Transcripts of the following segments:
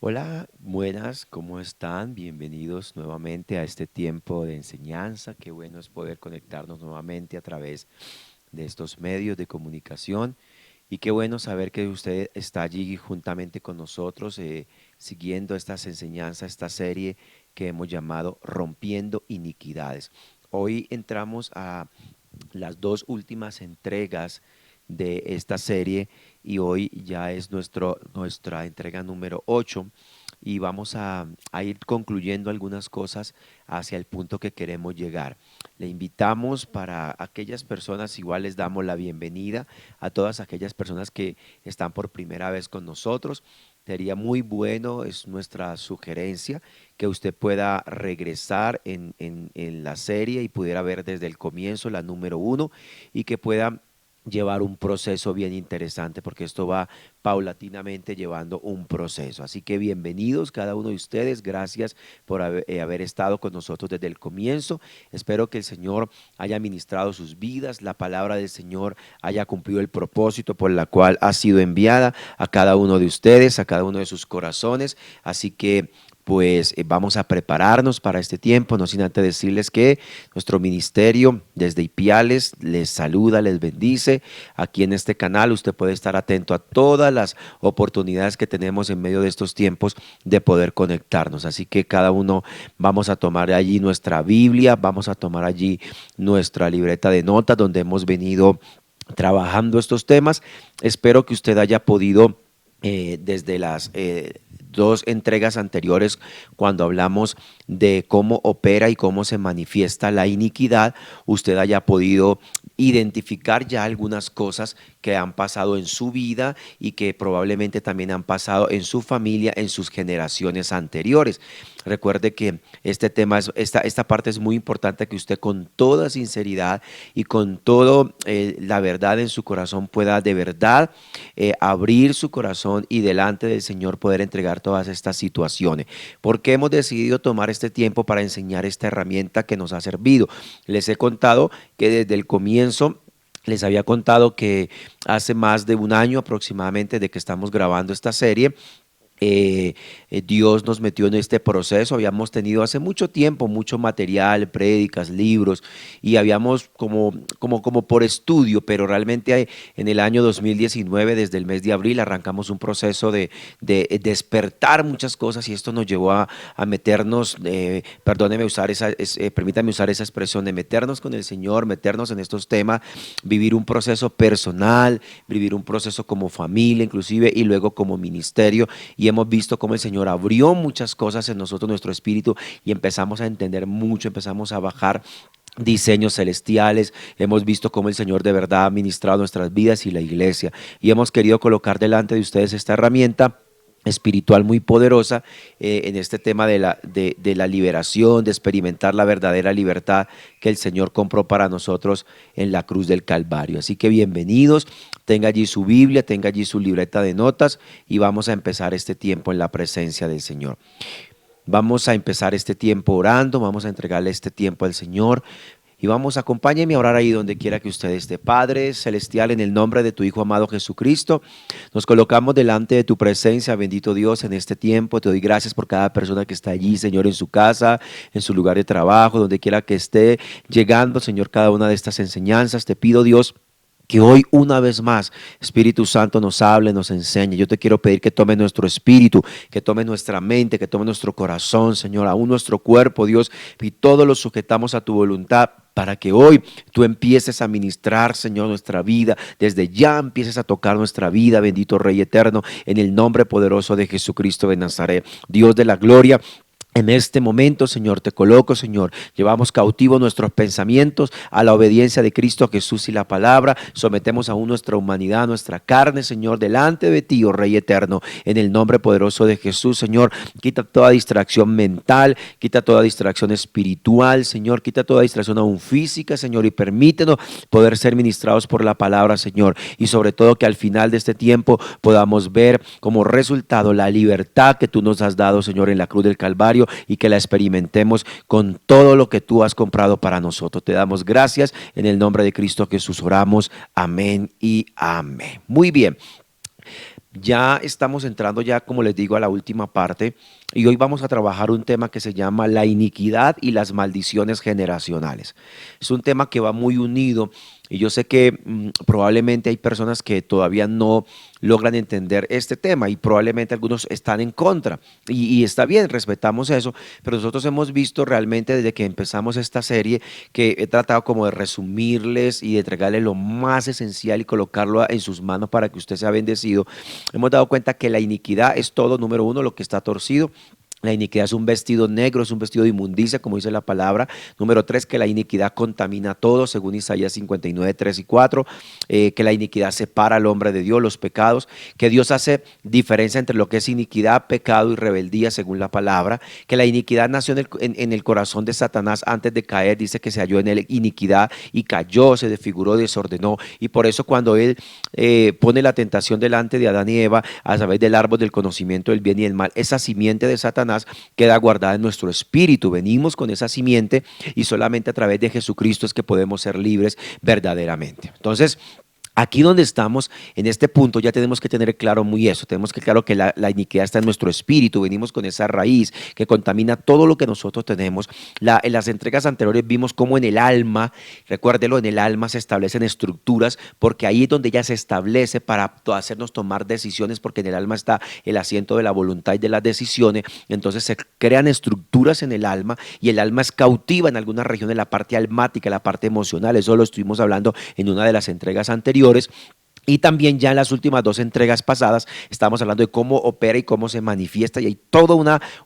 Hola, buenas, ¿cómo están? Bienvenidos nuevamente a este tiempo de enseñanza. Qué bueno es poder conectarnos nuevamente a través de estos medios de comunicación y qué bueno saber que usted está allí juntamente con nosotros siguiendo estas enseñanzas, esta serie que hemos llamado Rompiendo Iniquidades. Hoy entramos a las dos últimas entregas de esta serie y hoy ya es nuestra entrega número 8 y vamos a ir concluyendo algunas cosas hacia el punto que queremos llegar. Le invitamos para aquellas personas, igual les damos la bienvenida a todas aquellas personas que están por primera vez con nosotros. Sería muy bueno, es nuestra sugerencia, que usted pueda regresar en la serie y pudiera ver desde el comienzo la número 1 y que pueda llevar un proceso bien interesante porque esto va paulatinamente llevando un proceso. Así que bienvenidos cada uno de ustedes, gracias por haber estado con nosotros desde el comienzo. Espero que el Señor haya ministrado sus vidas, la palabra del Señor haya cumplido el propósito por la cual ha sido enviada a cada uno de ustedes, a cada uno de sus corazones. Así que vamos a prepararnos para este tiempo, no sin antes decirles que nuestro ministerio desde Ipiales les saluda, les bendice. Aquí en este canal usted puede estar atento a todas las oportunidades que tenemos en medio de estos tiempos de poder conectarnos. Así que cada uno vamos a tomar allí nuestra Biblia, vamos a tomar allí nuestra libreta de notas donde hemos venido trabajando estos temas. Espero que usted haya podido desde las dos entregas anteriores, cuando hablamos de cómo opera y cómo se manifiesta la iniquidad, usted haya podido identificar ya algunas cosas que han pasado en su vida y que probablemente también han pasado en su familia, en sus generaciones anteriores. Recuerde que este tema, esta parte es muy importante, que usted con toda sinceridad y con toda la verdad en su corazón pueda de verdad abrir su corazón y delante del Señor poder entregar todas estas situaciones. Porque hemos decidido tomar este tiempo para enseñar esta herramienta que nos ha servido. Les he contado que desde el comienzo les había contado que hace más de un año aproximadamente de que estamos grabando esta serie, Dios nos metió en este proceso. Habíamos tenido hace mucho tiempo mucho material, prédicas, libros, y habíamos como por estudio, pero realmente en el año 2019, desde el mes de abril, arrancamos un proceso de despertar muchas cosas y esto nos llevó a meternos, perdóneme usar permítame usar esa expresión, de meternos con el Señor, meternos en estos temas, vivir un proceso personal, vivir un proceso como familia inclusive y luego como ministerio, y hemos visto cómo el Señor abrió muchas cosas en nosotros, nuestro espíritu, y empezamos a entender mucho, empezamos a bajar diseños celestiales. Hemos visto cómo el Señor de verdad ha ministrado nuestras vidas y la iglesia, y hemos querido colocar delante de ustedes esta herramienta espiritual muy poderosa en este tema de la liberación, de experimentar la verdadera libertad que el Señor compró para nosotros en la cruz del Calvario. Así que bienvenidos, tenga allí su Biblia, tenga allí su libreta de notas y vamos a empezar este tiempo en la presencia del Señor. Vamos a empezar este tiempo orando, vamos a entregarle este tiempo al Señor. Y vamos, acompáñenme a orar ahí donde quiera que usted esté. Padre celestial, en el nombre de tu Hijo amado Jesucristo, nos colocamos delante de tu presencia, bendito Dios, en este tiempo. Te doy gracias por cada persona que está allí, Señor, en su casa, en su lugar de trabajo, donde quiera que esté llegando, Señor, cada una de estas enseñanzas. Te pido, Dios, que hoy una vez más Espíritu Santo nos hable, nos enseñe. Yo te quiero pedir que tome nuestro espíritu, que tome nuestra mente, que tome nuestro corazón, Señor, aún nuestro cuerpo, Dios, y todo lo sujetamos a tu voluntad, para que hoy tú empieces a ministrar, Señor, nuestra vida. Desde ya empieces a tocar nuestra vida, bendito Rey eterno, en el nombre poderoso de Jesucristo de Nazaret. Dios de la gloria, en este momento, Señor, te coloco, Señor, llevamos cautivos nuestros pensamientos a la obediencia de Cristo Jesús y la palabra. Sometemos aún nuestra humanidad, nuestra carne, Señor, delante de ti, oh Rey eterno, en el nombre poderoso de Jesús, Señor. Quita toda distracción mental, quita toda distracción espiritual, Señor, quita toda distracción aún física, Señor, y permítenos poder ser ministrados por la palabra, Señor, y sobre todo que al final de este tiempo podamos ver como resultado la libertad que tú nos has dado, Señor, en la cruz del Calvario, y que la experimentemos con todo lo que tú has comprado para nosotros. Te damos gracias en el nombre de Cristo Jesús, oramos, amén y amén. Muy bien. Ya estamos entrando ya, como les digo, a la última parte y hoy vamos a trabajar un tema que se llama la iniquidad y las maldiciones generacionales. Es un tema que va muy unido y yo sé que probablemente hay personas que todavía no logran entender este tema y probablemente algunos están en contra y está bien, respetamos eso, pero nosotros hemos visto realmente desde que empezamos esta serie que he tratado como de resumirles y de entregarles lo más esencial y colocarlo en sus manos para que usted sea bendecido. Hemos dado cuenta que la iniquidad es todo, número uno, lo que está torcido. La iniquidad es un vestido negro, es un vestido de inmundicia, como dice la palabra. Número tres, que la iniquidad contamina todo, según Isaías 59, 3 y 4. Que la iniquidad separa al hombre de Dios, los pecados. Que Dios hace diferencia entre lo que es iniquidad, pecado y rebeldía, según la palabra. Que la iniquidad nació en el corazón de Satanás antes de caer. Dice que se halló en él iniquidad y cayó, se desfiguró, desordenó. Y por eso cuando él pone la tentación delante de Adán y Eva a través del árbol del conocimiento del bien y del mal, esa simiente de Satanás queda guardada en nuestro espíritu. Venimos con esa simiente y solamente a través de Jesucristo es que podemos ser libres verdaderamente. Entonces, aquí donde estamos, en este punto, ya tenemos que tener claro muy eso. Tenemos que claro que la iniquidad está en nuestro espíritu. Venimos con esa raíz que contamina todo lo que nosotros tenemos. En las entregas anteriores vimos cómo en el alma, recuérdelo, en el alma se establecen estructuras, porque ahí es donde ya se establece para hacernos tomar decisiones, porque en el alma está el asiento de la voluntad y de las decisiones. Entonces se crean estructuras en el alma y el alma es cautiva en algunas regiones, la parte almática, la parte emocional. Eso lo estuvimos hablando en una de las entregas anteriores. Y también ya en las últimas dos entregas pasadas estamos hablando de cómo opera y cómo se manifiesta y hay toda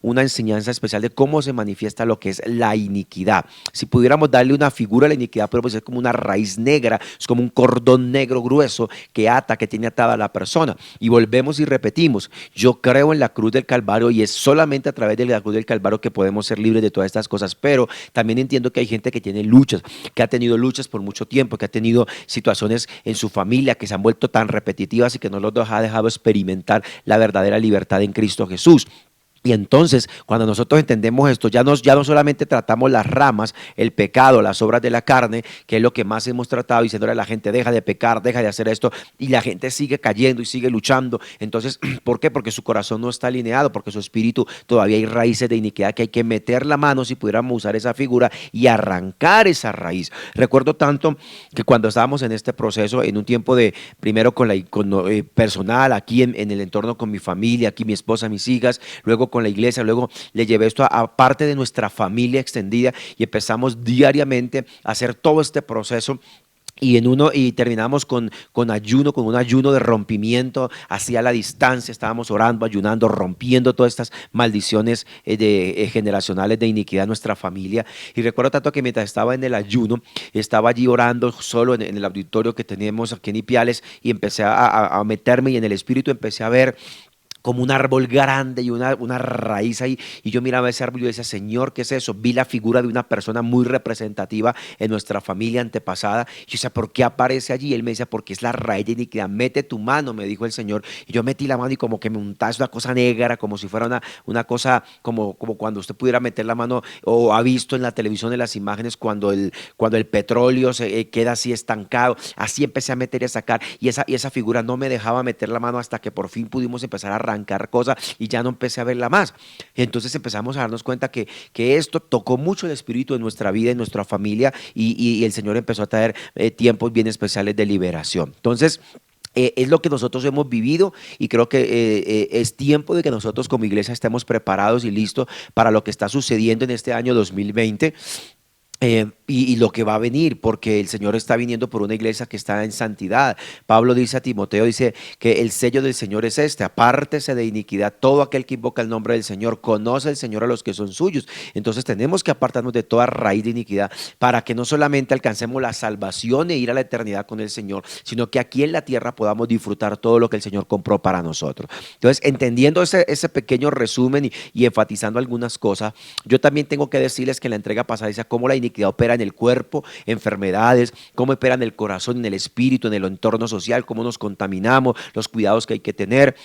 una enseñanza especial de cómo se manifiesta lo que es la iniquidad. Si pudiéramos darle una figura a la iniquidad, podemos decir como una raíz negra, es como un cordón negro grueso que ata, que tiene atada a la persona. Y volvemos y repetimos, yo creo en la cruz del Calvario y es solamente a través de la cruz del Calvario que podemos ser libres de todas estas cosas, pero también entiendo que hay gente que tiene luchas, que ha tenido luchas por mucho tiempo, que ha tenido situaciones en su familia que se han vuelto tan repetitivas y que no los ha dejado experimentar la verdadera libertad en Cristo Jesús. Y entonces, cuando nosotros entendemos esto, ya no solamente tratamos las ramas, el pecado, las obras de la carne, que es lo que más hemos tratado, diciéndole a la gente, deja de pecar, deja de hacer esto, y la gente sigue cayendo y sigue luchando. Entonces, ¿por qué? Porque su corazón no está alineado, porque su espíritu todavía hay raíces de iniquidad que hay que meter la mano, si pudiéramos usar esa figura, y arrancar esa raíz. Recuerdo tanto que cuando estábamos en este proceso, en un tiempo de, primero personal, aquí en el entorno con mi familia, aquí mi esposa, mis hijas, luego con la iglesia, luego le llevé esto a parte de nuestra familia extendida y empezamos diariamente a hacer todo este proceso. Y terminamos con ayuno, con un ayuno de rompimiento hacia la distancia. Estábamos orando, ayunando, rompiendo todas estas maldiciones generacionales de iniquidad en nuestra familia. Y recuerdo tanto que mientras estaba en el ayuno, estaba allí orando solo en el auditorio que teníamos aquí en Ipiales y empecé a meterme y en el espíritu empecé a ver como un árbol grande y una raíz ahí. Y yo miraba ese árbol y yo decía, Señor, ¿qué es eso? Vi la figura de una persona muy representativa en nuestra familia antepasada. Y yo decía, ¿por qué aparece allí? Y él me decía, porque es la raíz de iniquidad. Mete tu mano, me dijo el Señor. Y yo metí la mano y como que me untaba una cosa negra, como si fuera una cosa, como cuando usted pudiera meter la mano, o ha visto en la televisión en las imágenes cuando el petróleo se queda así estancado. Así empecé a meter y a sacar. Y esa figura no me dejaba meter la mano hasta que por fin pudimos empezar a arrancar cosas y ya no empecé a verla más. Entonces empezamos a darnos cuenta que esto tocó mucho el espíritu de nuestra vida, en nuestra familia y el Señor empezó a traer tiempos bien especiales de liberación. Entonces, es lo que nosotros hemos vivido y creo que es tiempo de que nosotros como iglesia estemos preparados y listos para lo que está sucediendo en este año 2020. Y lo que va a venir, porque el Señor está viniendo por una iglesia que está en santidad. Pablo dice a Timoteo, dice que el sello del Señor es este: apártese de iniquidad todo aquel que invoca el nombre del Señor, conoce el Señor a los que son suyos. Entonces tenemos que apartarnos de toda raíz de iniquidad para que no solamente alcancemos la salvación e ir a la eternidad con el Señor, sino que aquí en la tierra podamos disfrutar todo lo que el Señor compró para nosotros. Entonces, entendiendo ese pequeño resumen y enfatizando algunas cosas, yo también tengo que decirles que en la entrega pasada dice cómo la iniquidad opera en el cuerpo, enfermedades, cómo opera en el corazón, en el espíritu, en el entorno social, cómo nos contaminamos, los cuidados que hay que tener.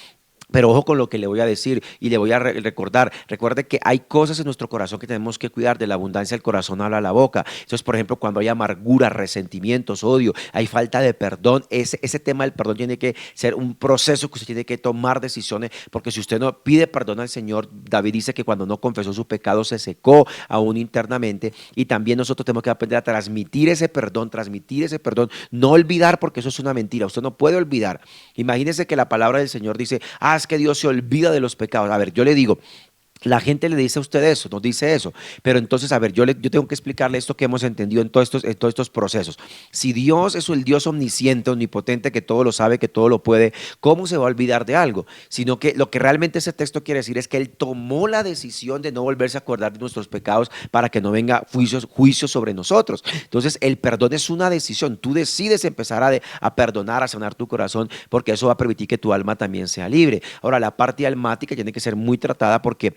Pero ojo con lo que le voy a decir y le voy a recordar. Recuerde que hay cosas en nuestro corazón que tenemos que cuidar. De la abundancia del corazón habla la boca. Entonces, por ejemplo, cuando hay amargura, resentimientos, odio, hay falta de perdón, ese tema del perdón tiene que ser un proceso que usted tiene que tomar decisiones, porque si usted no pide perdón al Señor, David dice que cuando no confesó su pecado se secó aún internamente, y también nosotros tenemos que aprender a transmitir ese perdón, no olvidar, porque eso es una mentira. Usted no puede olvidar. Imagínese que la palabra del Señor dice, es que Dios se olvida de los pecados. A ver, yo le digo, la gente le dice a usted eso, nos dice eso, pero entonces, a ver, yo tengo que explicarle esto que hemos entendido en todos estos procesos. Si Dios es el Dios omnisciente, omnipotente, que todo lo sabe, que todo lo puede, ¿cómo se va a olvidar de algo? Sino que lo que realmente ese texto quiere decir es que Él tomó la decisión de no volverse a acordar de nuestros pecados para que no venga juicio sobre nosotros. Entonces, el perdón es una decisión. Tú decides empezar a perdonar, a sanar tu corazón, porque eso va a permitir que tu alma también sea libre. Ahora, la parte almática tiene que ser muy tratada porque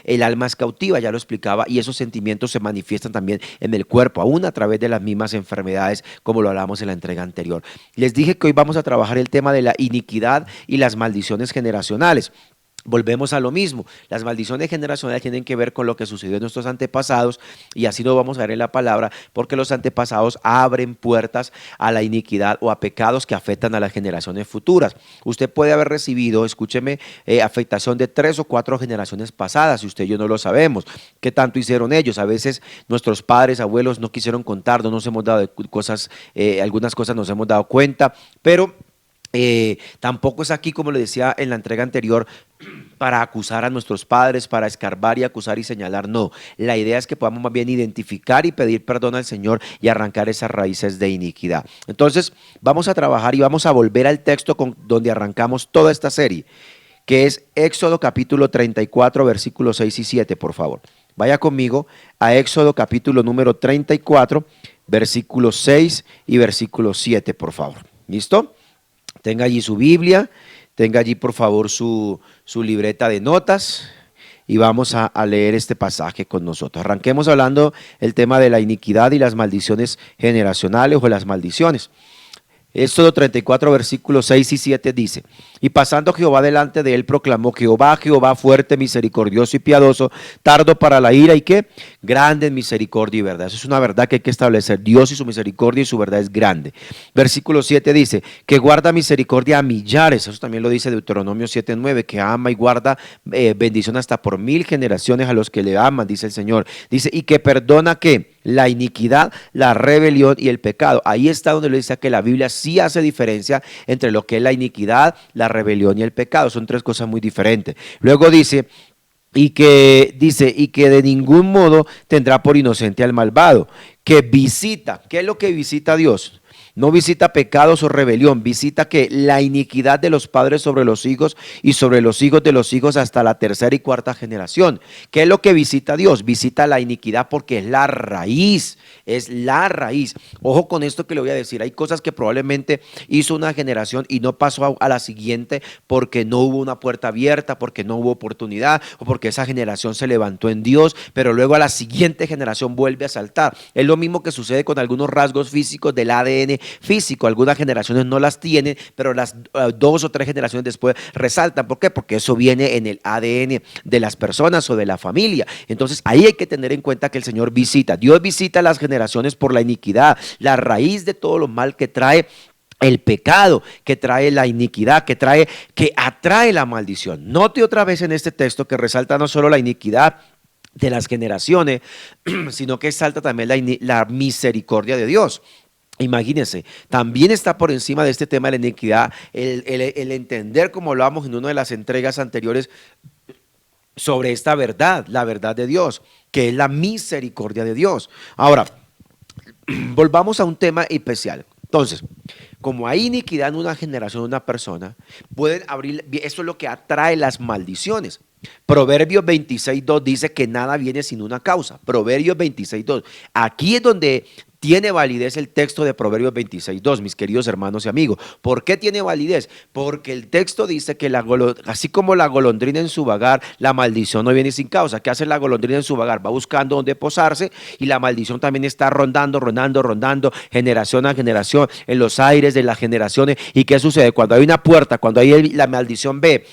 el alma es cautiva, ya lo explicaba, y esos sentimientos se manifiestan también en el cuerpo, aún a través de las mismas enfermedades, como lo hablamos en la entrega anterior. Les dije que hoy vamos a trabajar el tema de la iniquidad y las maldiciones generacionales. Volvemos a lo mismo, las maldiciones generacionales tienen que ver con lo que sucedió en nuestros antepasados, y así lo vamos a ver en la palabra, porque los antepasados abren puertas a la iniquidad o a pecados que afectan a las generaciones futuras. Usted puede haber recibido, escúcheme, afectación de 3 o 4 generaciones pasadas, y usted y yo no lo sabemos. ¿Qué tanto hicieron ellos? A veces nuestros padres, abuelos no quisieron contar, no nos hemos dado de cosas, algunas cosas nos hemos dado cuenta, pero tampoco es aquí, como le decía en la entrega anterior, para acusar a nuestros padres, para escarbar y acusar y señalar. No, la idea es que podamos más bien identificar y pedir perdón al Señor y arrancar esas raíces de iniquidad. Entonces vamos a trabajar y vamos a volver al texto donde arrancamos toda esta serie, que es Éxodo capítulo 34, versículos 6 y 7, por favor. Vaya conmigo a Éxodo capítulo número 34, versículos 6 y versículo 7, por favor. ¿Listo? Tenga allí su Biblia, tenga allí por favor su libreta de notas, y vamos a leer este pasaje con nosotros. Arranquemos hablando el tema de la iniquidad y las maldiciones generacionales o las maldiciones. Éxodo 34, versículos 6 y 7 dice: y pasando Jehová delante de él, proclamó: Jehová, Jehová, fuerte, misericordioso y piadoso, tardo para la ira y ¿qué? Grande en misericordia y verdad. Eso es una verdad que hay que establecer. Dios y su misericordia y su verdad es grande. Versículo 7 dice: que guarda misericordia a millares. Eso también lo dice Deuteronomio 7:9, que ama y guarda bendición hasta por 1000 generaciones a los que le aman, dice el Señor. Dice: y que perdona ¿qué? La iniquidad, la rebelión y el pecado. Ahí está donde le dice que la Biblia sí hace diferencia entre lo que es la iniquidad, la rebelión y el pecado. Son 3 cosas muy diferentes. Luego dice que de ningún modo tendrá por inocente al malvado, que visita. ¿Qué es lo que visita Dios? No visita pecados o rebelión, visita que la iniquidad de los padres sobre los hijos y sobre los hijos de los hijos hasta la 3ª y 4ª generación. ¿Qué es lo que visita Dios? Visita la iniquidad porque es la raíz, es la raíz. Ojo con esto que le voy a decir, hay cosas que probablemente hizo una generación y no pasó a la siguiente porque no hubo una puerta abierta, porque no hubo oportunidad o porque esa generación se levantó en Dios, pero luego a la siguiente generación vuelve a saltar. Es lo mismo que sucede con algunos rasgos físicos del ADN físico. Algunas generaciones no las tienen, pero las 2 o 3 generaciones después resaltan. ¿Por qué? Porque eso viene en el ADN de las personas o de la familia. Entonces ahí hay que tener en cuenta que el Señor visita. Dios visita a las generaciones por la iniquidad, la raíz de todo lo mal que trae el pecado, que trae la iniquidad, que atrae la maldición. Note otra vez en este texto que resalta no solo la iniquidad de las generaciones, sino que salta también la misericordia de Dios. Imagínense, también está por encima de este tema de la iniquidad el entender, como hablábamos en una de las entregas anteriores, sobre esta verdad, la verdad de Dios, que es la misericordia de Dios. Ahora, volvamos a un tema especial. Entonces, como hay iniquidad en una generación, una persona, pueden abrir, eso es lo que atrae las maldiciones. Proverbios 26:2 dice que nada viene sin una causa. Proverbios 26:2. Aquí es donde tiene validez el texto de Proverbios 26:2, mis queridos hermanos y amigos. ¿Por qué tiene validez? Porque el texto dice que así como la golondrina en su vagar, la maldición no viene sin causa. ¿Qué hace la golondrina en su vagar? Va buscando dónde posarse, y la maldición también está rondando, generación a generación, en los aires de las generaciones. ¿Y qué sucede? Cuando hay una puerta, cuando hay la maldición ve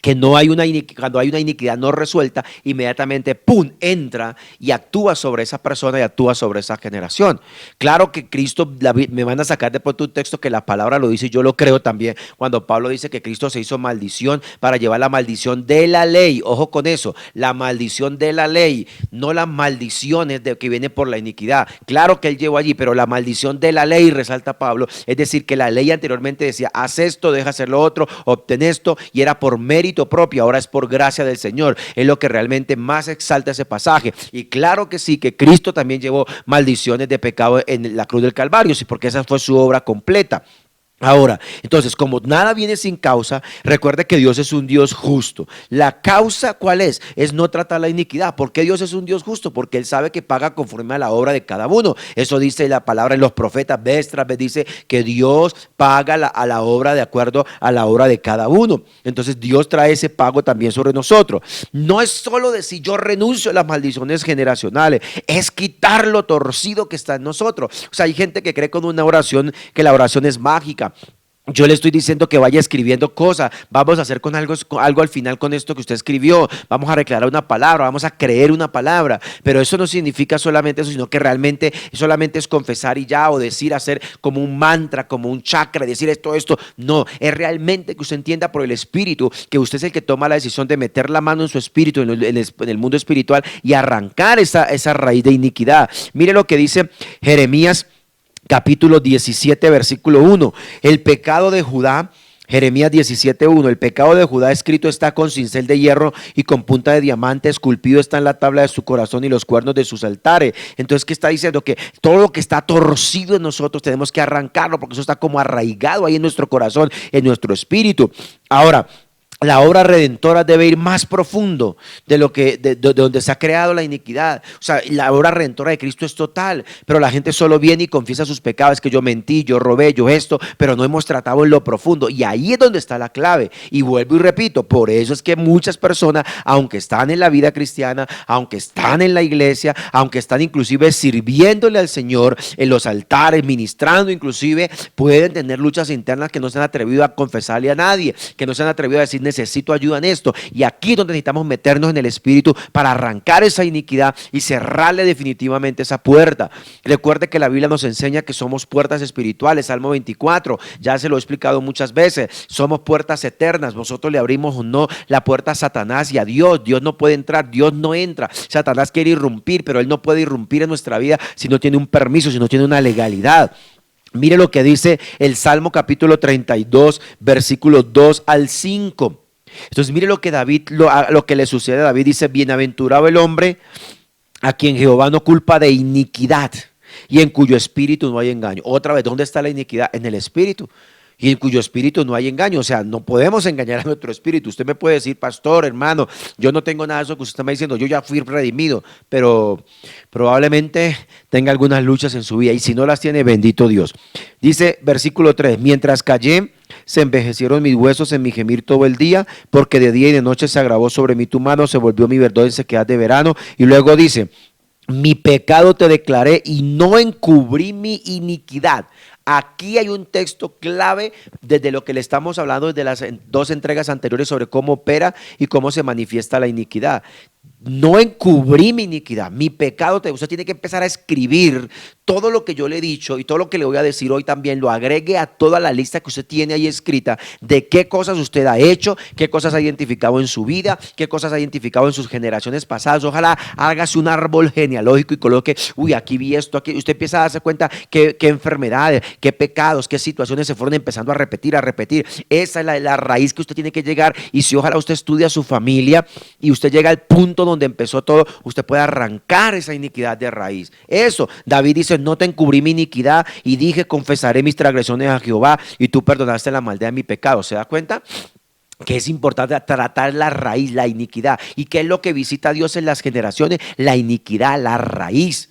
que no hay cuando hay una iniquidad no resuelta, inmediatamente, ¡pum!, entra y actúa sobre esa persona y actúa sobre esa generación. Claro que Cristo, me van a sacar de pronto un texto que la palabra lo dice y yo lo creo también, cuando Pablo dice que Cristo se hizo maldición para llevar la maldición de la ley. Ojo con eso, la maldición de la ley, no las maldiciones que vienen por la iniquidad. Claro que él llevó allí, pero la maldición de la ley, resalta Pablo, es decir, que la ley anteriormente decía, haz esto, deja hacer lo otro, obtén esto, y era por mérito propio, ahora es por gracia del Señor. Es lo que realmente más exalta ese pasaje. Y claro que sí, que Cristo también llevó maldiciones de pecado en la cruz del Calvario, sí, porque esa fue su obra completa. Ahora, entonces, como nada viene sin causa, recuerde que Dios es un Dios justo. ¿La causa cuál es? Es no tratar la iniquidad. ¿Por qué Dios es un Dios justo? Porque Él sabe que paga conforme a la obra de cada uno. Eso dice la palabra en los profetas, vez tras vez dice que Dios paga a la obra de acuerdo a la obra de cada uno. Entonces Dios trae ese pago también sobre nosotros. No es solo decir yo renuncio a las maldiciones generacionales, es quitar lo torcido que está en nosotros. O sea, hay gente que cree con una oración que la oración es mágica. Yo le estoy diciendo que vaya escribiendo cosas. Vamos a hacer con algo al final con esto que usted escribió. Vamos a declarar una palabra, vamos a creer una palabra. Pero eso no significa solamente eso, sino que realmente solamente es confesar y ya, o decir, hacer como un mantra, como un chakra, decir esto. No, es realmente que usted entienda por el Espíritu que usted es el que toma la decisión de meter la mano en su espíritu, en el mundo espiritual, y arrancar esa raíz de iniquidad. Mire lo que dice Jeremías capítulo 17, versículo 1. El pecado de Judá, Jeremías 17:1, el pecado de Judá escrito está con cincel de hierro y con punta de diamante, esculpido está en la tabla de su corazón y los cuernos de sus altares. Entonces, ¿qué está diciendo? Que todo lo que está torcido en nosotros tenemos que arrancarlo, porque eso está como arraigado ahí en nuestro corazón, en nuestro espíritu. Ahora, la obra redentora debe ir más profundo de lo que de donde se ha creado la iniquidad. O sea, la obra redentora de Cristo es total, pero la gente solo viene y confiesa sus pecados, que yo mentí, yo robé, yo esto, pero no hemos tratado en lo profundo, y ahí es donde está la clave. Y vuelvo y repito, por eso es que muchas personas, aunque están en la vida cristiana, aunque están en la iglesia, aunque están inclusive sirviéndole al Señor en los altares, ministrando inclusive, pueden tener luchas internas que no se han atrevido a confesarle a nadie, que no se han atrevido a decir necesito ayuda en esto. Y aquí es donde necesitamos meternos en el Espíritu para arrancar esa iniquidad y cerrarle definitivamente esa puerta. Recuerde que la Biblia nos enseña que somos puertas espirituales, Salmo 24, ya se lo he explicado muchas veces, somos puertas eternas. Nosotros le abrimos o no la puerta a Satanás y a Dios. Dios no puede entrar, Dios no entra. Satanás quiere irrumpir, pero él no puede irrumpir en nuestra vida si no tiene un permiso, si no tiene una legalidad. Mire lo que dice el Salmo capítulo 32, versículos 2 al 5. Entonces mire lo que lo que le sucede a David. Dice: bienaventurado el hombre a quien Jehová no culpa de iniquidad y en cuyo espíritu no hay engaño. Otra vez, ¿dónde está la iniquidad? En el espíritu. Y en cuyo espíritu no hay engaño. O sea, no podemos engañar a nuestro espíritu. Usted me puede decir: pastor, hermano, yo no tengo nada de eso que usted está me diciendo, yo ya fui redimido, pero probablemente tenga algunas luchas en su vida, y si no las tiene, bendito Dios. Dice versículo 3: mientras callé, se envejecieron mis huesos en mi gemir todo el día, porque de día y de noche se agravó sobre mí tu mano, se volvió mi verdor en sequedad de verano. Y luego dice: mi pecado te declaré y no encubrí mi iniquidad. Aquí hay un texto clave desde lo que le estamos hablando desde las dos entregas anteriores sobre cómo opera y cómo se manifiesta la iniquidad. No encubrí mi iniquidad, mi pecado. Usted tiene que empezar a escribir todo lo que yo le he dicho y todo lo que le voy a decir hoy también, lo agregue a toda la lista que usted tiene ahí escrita de qué cosas usted ha hecho, qué cosas ha identificado en su vida, qué cosas ha identificado en sus generaciones pasadas. Ojalá hágase un árbol genealógico y coloque, uy, aquí vi esto, aquí. Usted empieza a darse cuenta qué enfermedades, qué pecados, qué situaciones se fueron empezando a repetir. Esa es la raíz que usted tiene que llegar. Y si ojalá usted estudia a su familia y usted llega al punto donde empezó todo, usted puede arrancar esa iniquidad de raíz. Eso, David dice: no te encubrí mi iniquidad y dije, confesaré mis transgresiones a Jehová y tú perdonaste la maldad de mi pecado. ¿Se da cuenta? Que es importante tratar la raíz, la iniquidad. ¿Y qué es lo que visita a Dios en las generaciones? La iniquidad, la raíz.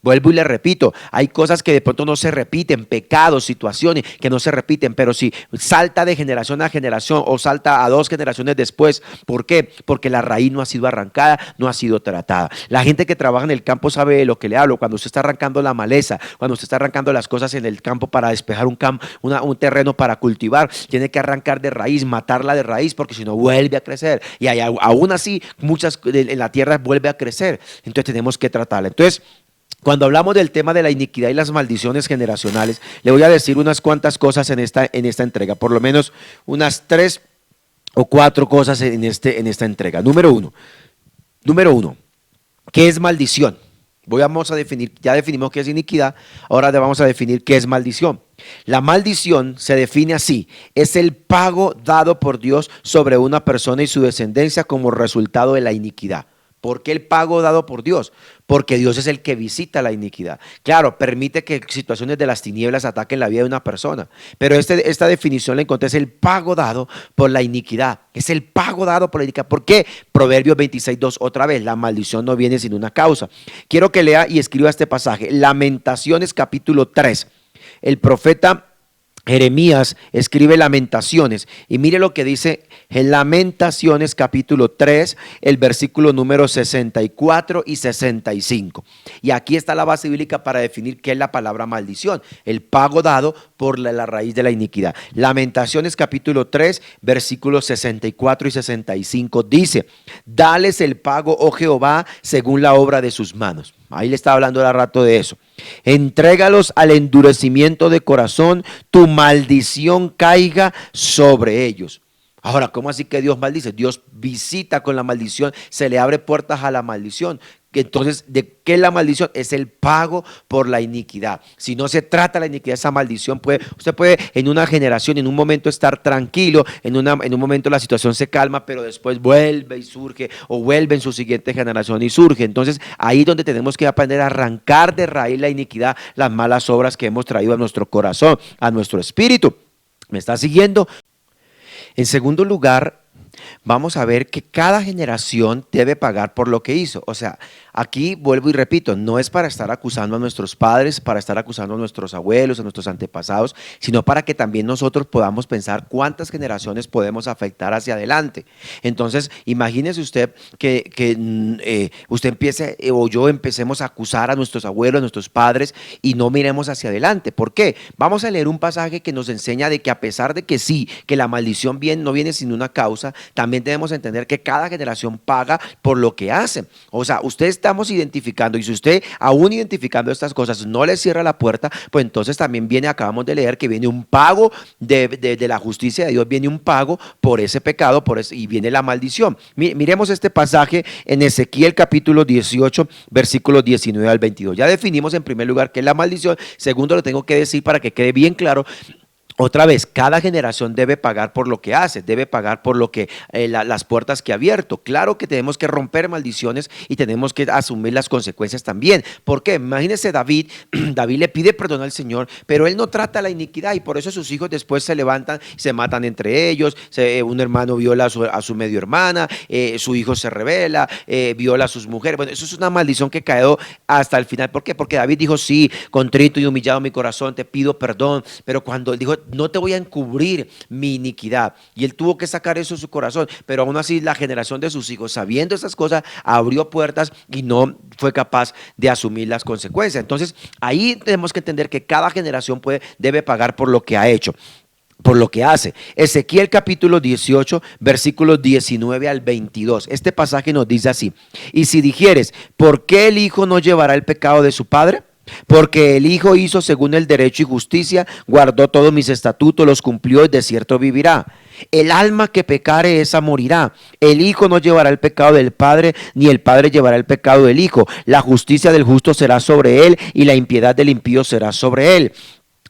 Vuelvo y le repito, hay cosas que de pronto no se repiten, pecados, situaciones que no se repiten, pero si salta de generación a generación o salta a 2 generaciones después, ¿por qué? Porque la raíz no ha sido arrancada, no ha sido tratada. La gente que trabaja en el campo sabe de lo que le hablo. Cuando usted está arrancando la maleza, cuando usted está arrancando las cosas en el campo para despejar un terreno para cultivar, tiene que arrancar de raíz, matarla de raíz, porque si no vuelve a crecer. Y aún así, muchas en la tierra vuelve a crecer. Entonces tenemos que tratarla. Entonces, cuando hablamos del tema de la iniquidad y las maldiciones generacionales, le voy a decir unas cuantas cosas en esta entrega, por lo menos unas 3 o 4 cosas en esta entrega. Número uno, ¿qué es maldición? Vamos a definir, ya definimos qué es iniquidad, ahora vamos a definir qué es maldición. La maldición se define así: es el pago dado por Dios sobre una persona y su descendencia como resultado de la iniquidad. ¿Por qué el pago dado por Dios? Porque Dios es el que visita la iniquidad. Claro, permite que situaciones de las tinieblas ataquen la vida de una persona, pero esta definición la encontré: es el pago dado por la iniquidad. Es el pago dado por la iniquidad. ¿Por qué? Proverbios 26:2, otra vez: la maldición no viene sin una causa. Quiero que lea y escriba este pasaje. Lamentaciones capítulo 3. El profeta Jeremías escribe Lamentaciones y mire lo que dice en Lamentaciones capítulo 3, el versículo número 64 y 65. Y aquí está la base bíblica para definir qué es la palabra maldición: el pago dado por la raíz de la iniquidad. Lamentaciones capítulo 3, versículos 64 y 65 dice: dales el pago, oh Jehová, según la obra de sus manos. Ahí le estaba hablando al rato de eso. Entrégalos al endurecimiento de corazón, tu maldición caiga sobre ellos. Ahora, ¿cómo así que Dios maldice? Dios visita con la maldición, se le abre puertas a la maldición. Entonces, ¿de qué es la maldición? Es el pago por la iniquidad. Si no se trata la iniquidad, esa maldición usted puede en una generación, en un momento estar tranquilo, en un momento la situación se calma, pero después vuelve y surge, o vuelve en su siguiente generación y surge. Entonces, ahí es donde tenemos que aprender a arrancar de raíz la iniquidad, las malas obras que hemos traído a nuestro corazón, a nuestro espíritu. ¿Me está siguiendo? En segundo lugar, vamos a ver que cada generación debe pagar por lo que hizo. O sea, aquí vuelvo y repito, no es para estar acusando a nuestros padres, para estar acusando a nuestros abuelos, a nuestros antepasados, sino para que también nosotros podamos pensar cuántas generaciones podemos afectar hacia adelante. Entonces, imagínese usted que usted empiece o yo empecemos a acusar a nuestros abuelos, a nuestros padres, y no miremos hacia adelante. ¿Por qué? Vamos a leer un pasaje que nos enseña de que a pesar de que sí, que la maldición no viene sin una causa, también debemos entender que cada generación paga por lo que hace. O sea, usted estamos identificando, y si usted aún identificando estas cosas no le cierra la puerta, pues entonces también acabamos de leer que viene un pago de la justicia de Dios, viene un pago por ese pecado, y viene la maldición. Miremos este pasaje en Ezequiel capítulo 18, versículos 19 al 22. Ya definimos en primer lugar qué es la maldición. Segundo, lo tengo que decir para que quede bien claro. Otra vez, cada generación debe pagar por lo que hace, debe pagar por lo que las puertas que ha abierto. Claro que tenemos que romper maldiciones y tenemos que asumir las consecuencias también. ¿Por qué? Imagínese David le pide perdón al Señor, pero él no trata la iniquidad y por eso sus hijos después se levantan y se matan entre ellos. Un hermano viola a su medio hermana, su hijo se rebela, viola a sus mujeres. Bueno, eso es una maldición que quedó hasta el final. ¿Por qué? Porque David dijo: sí, contrito y humillado mi corazón, te pido perdón. Pero cuando él dijo: no te voy a encubrir mi iniquidad, y él tuvo que sacar eso de su corazón, pero aún así la generación de sus hijos, sabiendo estas cosas, abrió puertas y no fue capaz de asumir las consecuencias. Entonces ahí tenemos que entender que cada generación debe pagar por lo que ha hecho, por lo que hace. Ezequiel capítulo 18, versículos 19 al 22. Este pasaje nos dice así: y si dijeres, ¿por qué el hijo no llevará el pecado de su padre? Porque el Hijo hizo según el derecho y justicia, guardó todos mis estatutos, los cumplió, y de cierto vivirá. El alma que pecare, esa morirá. El Hijo no llevará el pecado del Padre, ni el Padre llevará el pecado del Hijo. La justicia del justo será sobre él, y la impiedad del impío será sobre él.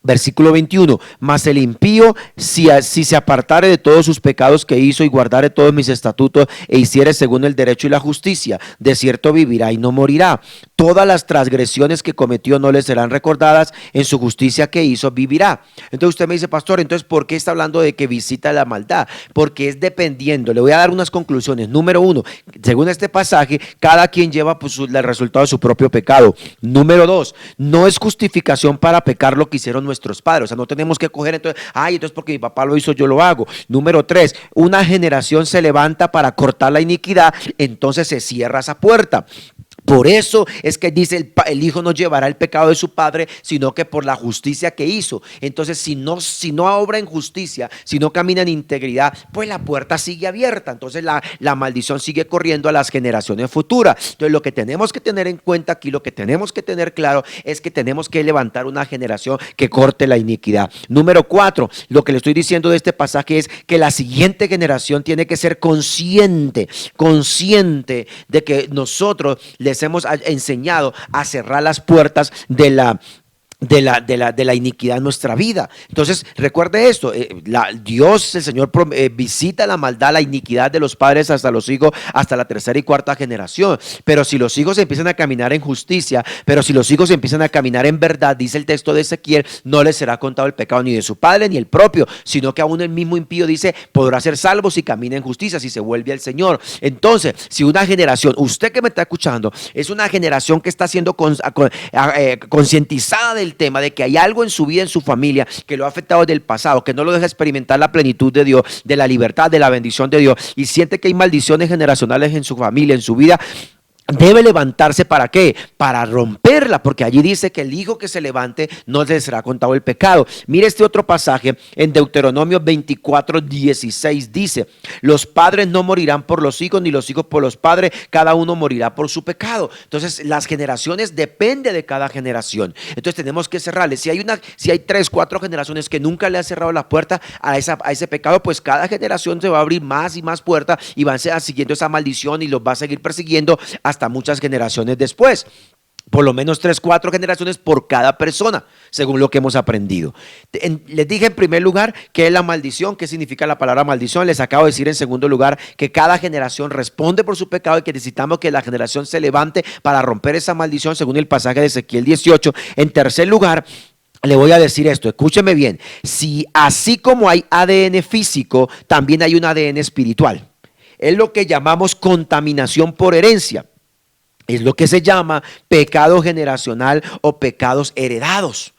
Versículo 21, mas el impío, si se apartare de todos sus pecados que hizo y guardare todos mis estatutos e hiciere según el derecho y la justicia, de cierto vivirá y no morirá. todas las transgresiones que cometió no le serán recordadas, en su justicia que hizo vivirá. Entonces usted me dice, pastor, entonces ¿por qué está hablando de que visita la maldad? Porque es dependiendo. Le voy a dar unas conclusiones. Número uno, según este pasaje, cada quien lleva pues, el resultado de su propio pecado. Número dos, no es justificación para pecar lo que hicieron nuestros padres. O sea, no tenemos que coger entonces, entonces porque mi papá lo hizo, yo lo hago. Número tres, una generación se levanta para cortar la iniquidad, entonces se cierra esa puerta. Por eso es que dice el hijo no llevará el pecado de su padre, sino que por la justicia que hizo. Entonces si no obra en justicia, si no camina en integridad, pues la puerta sigue abierta. Entonces la maldición sigue corriendo a las generaciones futuras. Entonces lo que tenemos que tener en cuenta aquí, lo que tenemos que tener claro es que tenemos que levantar una generación que corte la iniquidad. Número 4, lo que le estoy diciendo de este pasaje es que la siguiente generación tiene que ser consciente de que nosotros les hemos enseñado a cerrar las puertas de la iniquidad en nuestra vida. Entonces recuerde esto, Dios, el Señor visita la maldad, la iniquidad de los padres hasta los hijos, hasta la tercera y cuarta generación. Pero si los hijos empiezan a caminar en justicia, pero si los hijos empiezan a caminar en verdad, dice el texto de Ezequiel, no les será contado el pecado ni de su padre ni el propio, sino que aún el mismo impío dice, podrá ser salvo si camina en justicia, si se vuelve al Señor. Entonces, si una generación, usted que me está escuchando, es una generación que está siendo concientizada del tema de que hay algo en su vida, en su familia, que lo ha afectado desde el pasado, que no lo deja experimentar la plenitud de Dios, de la libertad, de la bendición de Dios, y siente que hay maldiciones generacionales en su familia, en su vida, debe levantarse. ¿Para qué? Para romperla, porque allí dice que el hijo que se levante no le será contado el pecado. Mire este otro pasaje en Deuteronomio 24:16, dice, los padres no morirán por los hijos, ni los hijos por los padres, cada uno morirá por su pecado. Entonces las generaciones depende de cada generación. Entonces tenemos que cerrarle. Si hay 3, 4 generaciones que nunca le han cerrado la puerta a ese pecado, pues cada generación se va a abrir más y más puertas y van siguiendo esa maldición y los va a seguir persiguiendo hasta muchas generaciones después. Por lo menos 3, 4 generaciones por cada persona, según lo que hemos aprendido. Les dije en primer lugar qué es la maldición, qué significa la palabra maldición. Les acabo de decir en segundo lugar que cada generación responde por su pecado y que necesitamos que la generación se levante para romper esa maldición, según el pasaje de Ezequiel 18. En tercer lugar, le voy a decir esto, escúcheme bien. Si así como hay ADN físico, también hay un ADN espiritual. Es lo que llamamos contaminación por herencia. Es lo que se llama pecado generacional o pecados heredados.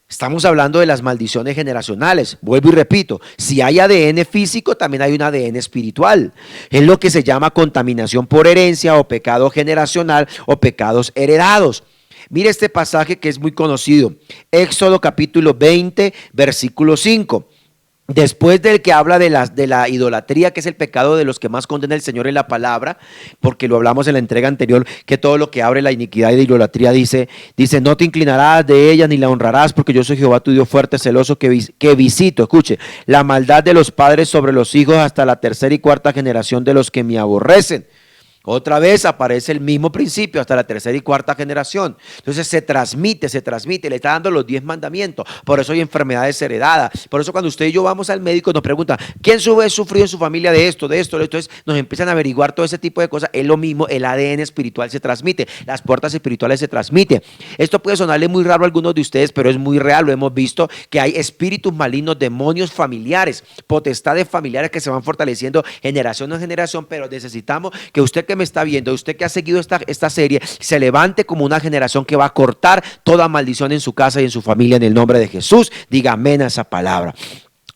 Estamos hablando de las maldiciones generacionales. Vuelvo y repito, si hay ADN físico, también hay un ADN espiritual. Es lo que se llama contaminación por herencia o pecado generacional o pecados heredados. Mire este pasaje que es muy conocido. Éxodo capítulo 20, versículo 5. Después del que habla de la idolatría, que es el pecado de los que más condena el Señor en la palabra, porque lo hablamos en la entrega anterior, que todo lo que abre la iniquidad y la idolatría dice, no te inclinarás de ella ni la honrarás, porque yo soy Jehová tu Dios fuerte, celoso, que visito, escuche, la maldad de los padres sobre los hijos hasta la tercera y cuarta generación de los que me aborrecen. Otra vez aparece el mismo principio hasta la tercera y cuarta generación. Entonces se transmite, le está dando los 10 mandamientos. Por eso hay enfermedades heredadas. Por eso cuando usted y yo vamos al médico nos preguntan, ¿quién sufrió en su familia de esto? Entonces nos empiezan a averiguar todo ese tipo de cosas. Es lo mismo, el ADN espiritual se transmite, las puertas espirituales se transmiten. Esto puede sonarle muy raro a algunos de ustedes, pero es muy real. Lo hemos visto que hay espíritus malignos, demonios familiares, potestades familiares que se van fortaleciendo generación en generación, pero necesitamos que usted que me está viendo, usted que ha seguido esta serie, se levante como una generación que va a cortar toda maldición en su casa y en su familia en el nombre de Jesús. Diga amén a esa palabra.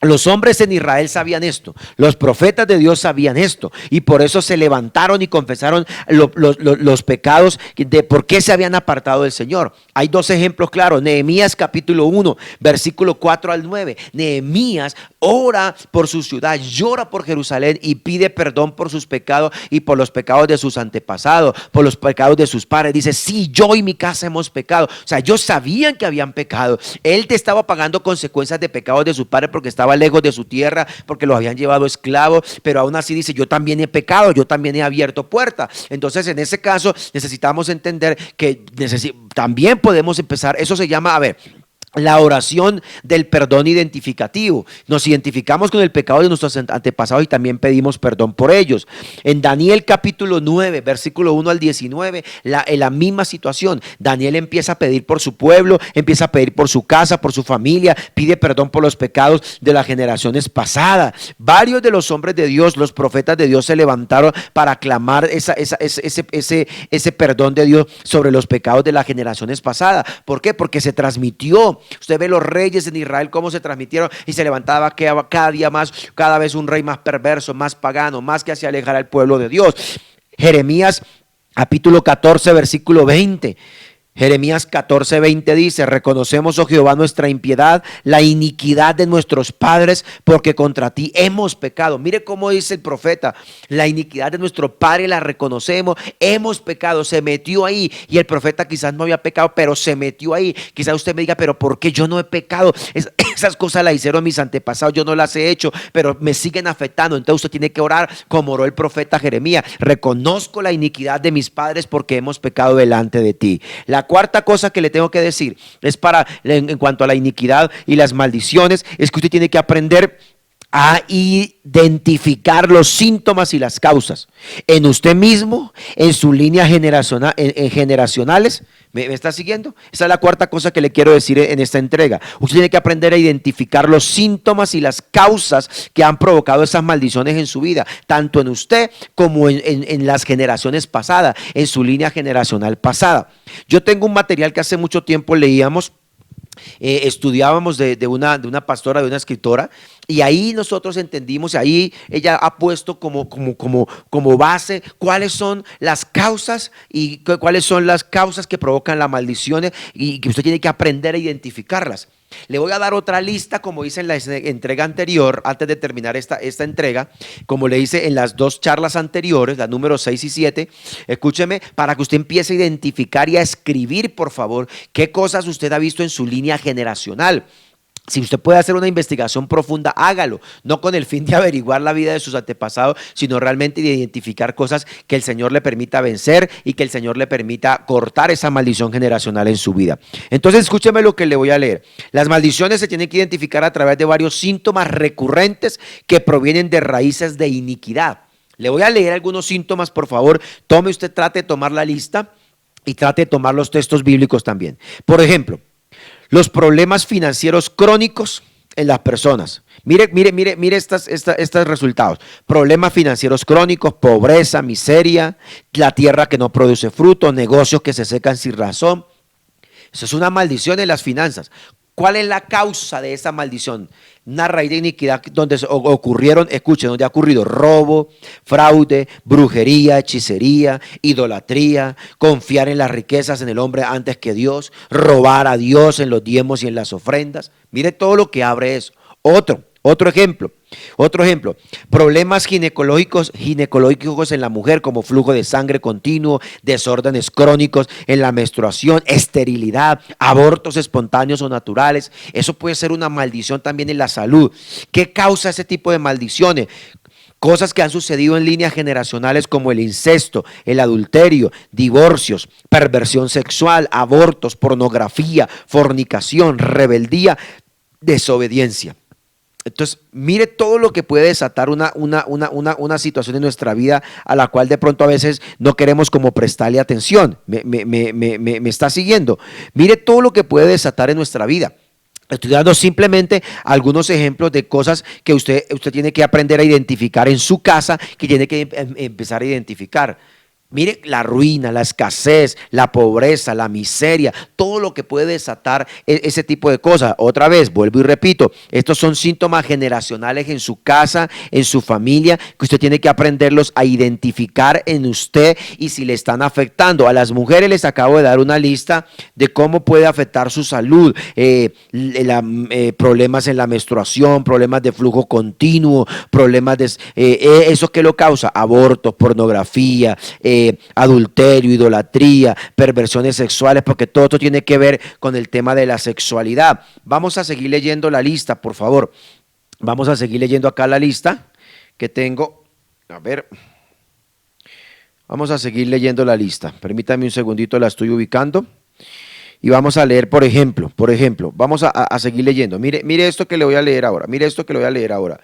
Los hombres en Israel sabían esto, los profetas de Dios sabían esto y por eso se levantaron y confesaron los pecados de por qué se habían apartado del Señor. Hay 2 ejemplos claros. Nehemías capítulo 1, versículo 4 al 9. Nehemías ora por su ciudad, llora por Jerusalén y pide perdón por sus pecados y por los pecados de sus antepasados, por los pecados de sus padres. Dice, sí, yo y mi casa hemos pecado. O sea, ellos sabían que habían pecado. Él te estaba pagando consecuencias de pecados de sus padres porque estaba lejos de su tierra, porque los habían llevado esclavos, pero aún así dice, yo también he pecado, yo también he abierto puertas. Entonces en ese caso necesitamos entender que también podemos empezar, eso se llama, La oración del perdón identificativo. Nos identificamos con el pecado de nuestros antepasados y también pedimos perdón por ellos. En Daniel capítulo 9, versículo 1 al 19, en la misma situación. Daniel empieza a pedir por su pueblo, empieza a pedir por su casa, por su familia, pide perdón por los pecados de las generaciones pasadas. Varios de los hombres de Dios, los profetas de Dios, se levantaron para clamar ese perdón de Dios sobre los pecados de las generaciones pasadas. ¿Por qué? Porque se transmitió. Usted ve los reyes en Israel cómo se transmitieron y se levantaba cada día más, cada vez un rey más perverso, más pagano, más que hacía alejar al pueblo de Dios. Jeremías capítulo 14 versículo 20. Jeremías 14:20 dice: reconocemos, oh Jehová, nuestra impiedad, la iniquidad de nuestros padres, porque contra ti hemos pecado. Mire cómo dice el profeta: la iniquidad de nuestro padre la reconocemos, hemos pecado. Se metió ahí, y el profeta quizás no había pecado, pero se metió ahí. Quizás usted me diga: pero ¿por qué yo no he pecado? Esas cosas las hicieron mis antepasados, yo no las he hecho, pero me siguen afectando. Entonces usted tiene que orar como oró el profeta Jeremías: reconozco la iniquidad de mis padres porque hemos pecado delante de ti. La cuarta cosa que le tengo que decir es en cuanto a la iniquidad y las maldiciones, es que usted tiene que aprender a identificar los síntomas y las causas en usted mismo, en su línea generacionales. ¿Me está siguiendo? Esa es la cuarta cosa que le quiero decir en esta entrega. Usted tiene que aprender a identificar los síntomas y las causas que han provocado esas maldiciones en su vida, tanto en usted como en las generaciones pasadas, en su línea generacional pasada. Yo tengo un material que hace mucho tiempo leíamos. Estudiábamos de una pastora, de una escritora, y ahí nosotros entendimos, ahí ella ha puesto como base cuáles son las causas y cuáles son las causas que provocan las maldiciones, y que usted tiene que aprender a identificarlas. Le voy a dar otra lista, como hice en la entrega anterior, antes de terminar esta entrega, como le hice en las dos charlas anteriores, la número 6 y 7. Escúcheme, para que usted empiece a identificar y a escribir, por favor, qué cosas usted ha visto en su línea generacional. Si usted puede hacer una investigación profunda, hágalo, no con el fin de averiguar la vida de sus antepasados, sino realmente de identificar cosas que el Señor le permita vencer y que el Señor le permita cortar esa maldición generacional en su vida. Entonces, escúcheme lo que le voy a leer. Las maldiciones se tienen que identificar a través de varios síntomas recurrentes que provienen de raíces de iniquidad. Le voy a leer algunos síntomas, por favor. Trate de tomar la lista y trate de tomar los textos bíblicos también. Por ejemplo, los problemas financieros crónicos en las personas. Mire estos resultados. Problemas financieros crónicos, pobreza, miseria, la tierra que no produce fruto, negocios que se secan sin razón. Eso es una maldición en las finanzas. ¿Cuál es la causa de esa maldición? Una raíz de iniquidad donde donde ha ocurrido robo, fraude, brujería, hechicería, idolatría, confiar en las riquezas en el hombre antes que Dios, robar a Dios en los diezmos y en las ofrendas. Mire todo lo que abre eso. Otro ejemplo, problemas ginecológicos en la mujer, como flujo de sangre continuo, desórdenes crónicos en la menstruación, esterilidad, abortos espontáneos o naturales. Eso puede ser una maldición también en la salud. ¿Qué causa ese tipo de maldiciones? Cosas que han sucedido en líneas generacionales como el incesto, el adulterio, divorcios, perversión sexual, abortos, pornografía, fornicación, rebeldía, desobediencia. Entonces, mire todo lo que puede desatar una situación en nuestra vida a la cual de pronto a veces no queremos como prestarle atención. Me está siguiendo. Mire todo lo que puede desatar en nuestra vida. Estoy dando simplemente algunos ejemplos de cosas que usted tiene que aprender a identificar en su casa, que tiene que empezar a identificar. Mire la ruina, la escasez, la pobreza, la miseria, todo lo que puede desatar ese tipo de cosas. Otra vez, vuelvo y repito, estos son síntomas generacionales en su casa, en su familia, que usted tiene que aprenderlos a identificar en usted y si le están afectando. A las mujeres les acabo de dar una lista de cómo puede afectar su salud, problemas en la menstruación, problemas de flujo continuo, problemas de... ¿eso qué lo causa? Abortos, pornografía, adulterio, idolatría, perversiones sexuales, porque todo esto tiene que ver con el tema de la sexualidad. Vamos a seguir leyendo la lista, por favor. Vamos a seguir leyendo acá la lista que tengo. A ver. Vamos a seguir leyendo la lista. Permítame un segundito, la estoy ubicando. y vamos a leer, vamos a seguir leyendo. Mire esto que le voy a leer ahora,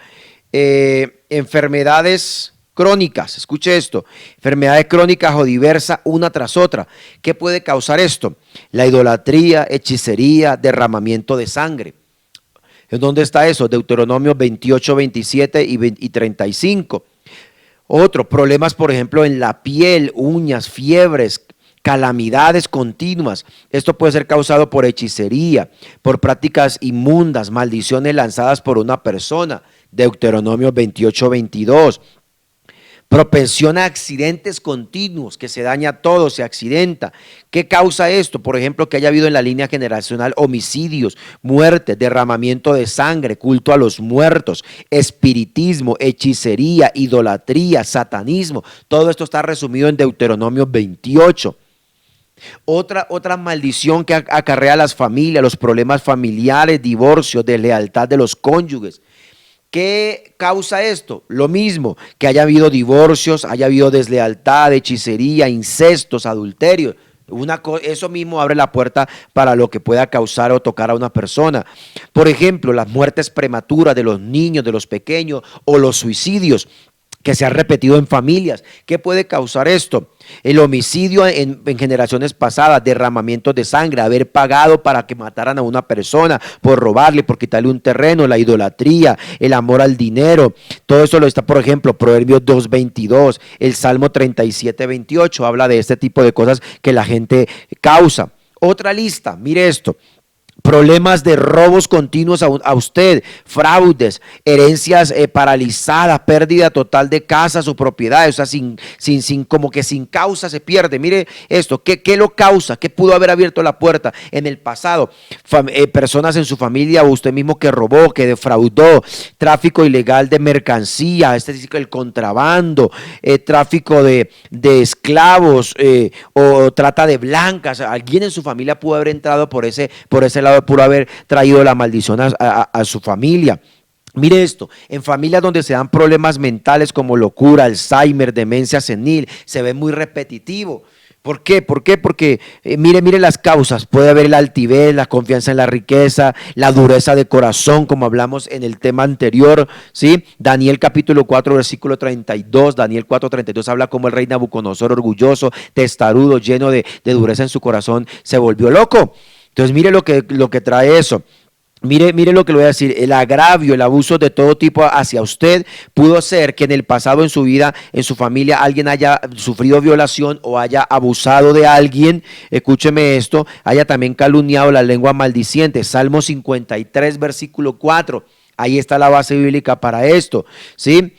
enfermedades crónicas, escuche esto, enfermedades crónicas o diversas una tras otra. ¿Qué puede causar esto? La idolatría, hechicería, derramamiento de sangre. ¿En dónde está eso? Deuteronomio 28, 27 y 35. Otro, problemas por ejemplo en la piel, uñas, fiebres, calamidades continuas. Esto puede ser causado por hechicería, por prácticas inmundas, maldiciones lanzadas por una persona. Deuteronomio 28, 22. Propensión a accidentes continuos, que se daña todo, se accidenta. ¿Qué causa esto? Por ejemplo, que haya habido en la línea generacional homicidios, muertes, derramamiento de sangre, culto a los muertos, espiritismo, hechicería, idolatría, satanismo. Todo esto está resumido en Deuteronomio 28. Otra maldición que acarrea a las familias, los problemas familiares, divorcios, deslealtad de los cónyuges. ¿Qué causa esto? Lo mismo, que haya habido divorcios, haya habido deslealtad, hechicería, incestos, adulterios. Eso mismo abre la puerta para lo que pueda causar o tocar a una persona. Por ejemplo, las muertes prematuras de los niños, de los pequeños, o los suicidios que se han repetido en familias. ¿Qué puede causar esto? El homicidio en generaciones pasadas, derramamientos de sangre, haber pagado para que mataran a una persona por robarle, por quitarle un terreno, la idolatría, el amor al dinero. Todo eso lo está, por ejemplo, Proverbios 2:22, el Salmo 37:28, habla de este tipo de cosas que la gente causa. Otra lista, mire esto. Problemas de robos continuos a usted, fraudes, herencias paralizadas, pérdida total de casas o propiedades, o sea, como que sin causa se pierde. Mire esto, ¿qué lo causa? ¿Qué pudo haber abierto la puerta en el pasado? Personas en su familia o usted mismo que robó, que defraudó, tráfico ilegal de mercancía, el contrabando, tráfico de esclavos o trata de blancas. Alguien en su familia pudo haber entrado por ese lado, pudo haber traído la maldición a su familia. Mire esto, en familias donde se dan problemas mentales como locura, Alzheimer, demencia senil, se ve muy repetitivo. ¿Por qué? Porque mire las causas. Puede haber la altivez, la confianza en la riqueza, la dureza de corazón, como hablamos en el tema anterior, ¿sí? Daniel capítulo 4, versículo 32, Daniel 4:32 habla como el rey Nabucodonosor, orgulloso, testarudo, lleno de dureza en su corazón, se volvió loco. Entonces mire lo que trae eso. Mire lo que le voy a decir, el agravio, el abuso de todo tipo hacia usted pudo ser que en el pasado en su vida, en su familia, alguien haya sufrido violación o haya abusado de alguien, escúcheme esto, haya también calumniado la lengua maldiciente. Salmo 53, versículo 4. Ahí está la base bíblica para esto, ¿sí?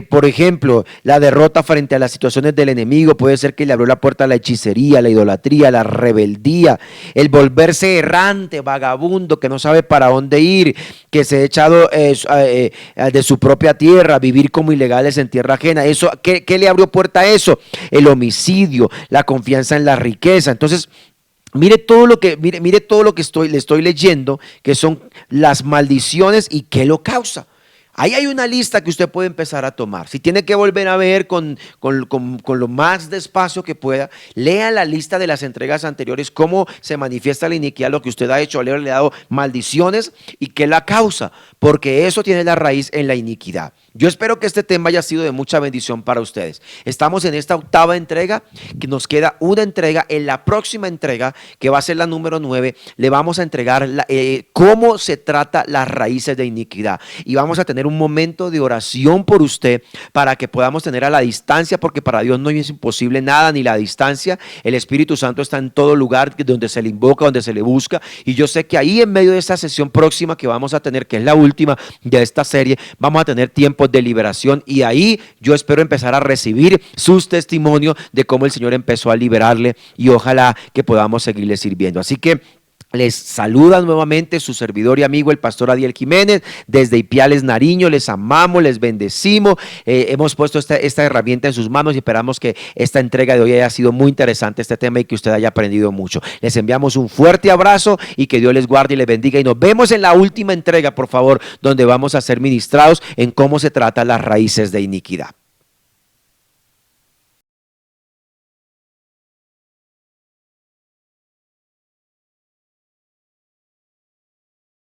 Por ejemplo, la derrota frente a las situaciones del enemigo puede ser que le abrió la puerta a la hechicería, la idolatría, la rebeldía, el volverse errante, vagabundo, que no sabe para dónde ir, que se ha echado de su propia tierra, vivir como ilegales en tierra ajena. Eso, ¿qué le abrió puerta a eso? El homicidio, la confianza en la riqueza. Entonces, mire todo lo que le estoy leyendo, que son las maldiciones y qué lo causa. Ahí hay una lista que usted puede empezar a tomar. Si tiene que volver a ver con lo más despacio que pueda, lea la lista de las entregas anteriores, cómo se manifiesta la iniquidad, lo que usted ha hecho, le ha dado maldiciones y qué la causa, porque eso tiene la raíz en la iniquidad. Yo espero que este tema haya sido de mucha bendición para ustedes. Estamos en esta 8ª entrega, que nos queda una entrega. En la próxima entrega, que va a ser la número 9, le vamos a entregar cómo se trata las raíces de iniquidad. Y vamos a tener un momento de oración por usted para que podamos tener a la distancia, porque para Dios no es imposible nada, ni la distancia. El Espíritu Santo está en todo lugar donde se le invoca, donde se le busca. Y yo sé que ahí en medio de esta sesión próxima que vamos a tener, que es la última de esta serie, vamos a tener tiempo de liberación, y ahí yo espero empezar a recibir sus testimonios de cómo el Señor empezó a liberarle, y ojalá que podamos seguirle sirviendo. Así que les saluda nuevamente su servidor y amigo el pastor Adiel Jiménez desde Ipiales, Nariño. Les amamos, les bendecimos. Hemos puesto esta herramienta en sus manos y esperamos que esta entrega de hoy haya sido muy interesante, este tema, y que usted haya aprendido mucho. Les enviamos un fuerte abrazo y que Dios les guarde y les bendiga, y nos vemos en la última entrega, por favor, donde vamos a ser ministrados en cómo se trata las raíces de iniquidad.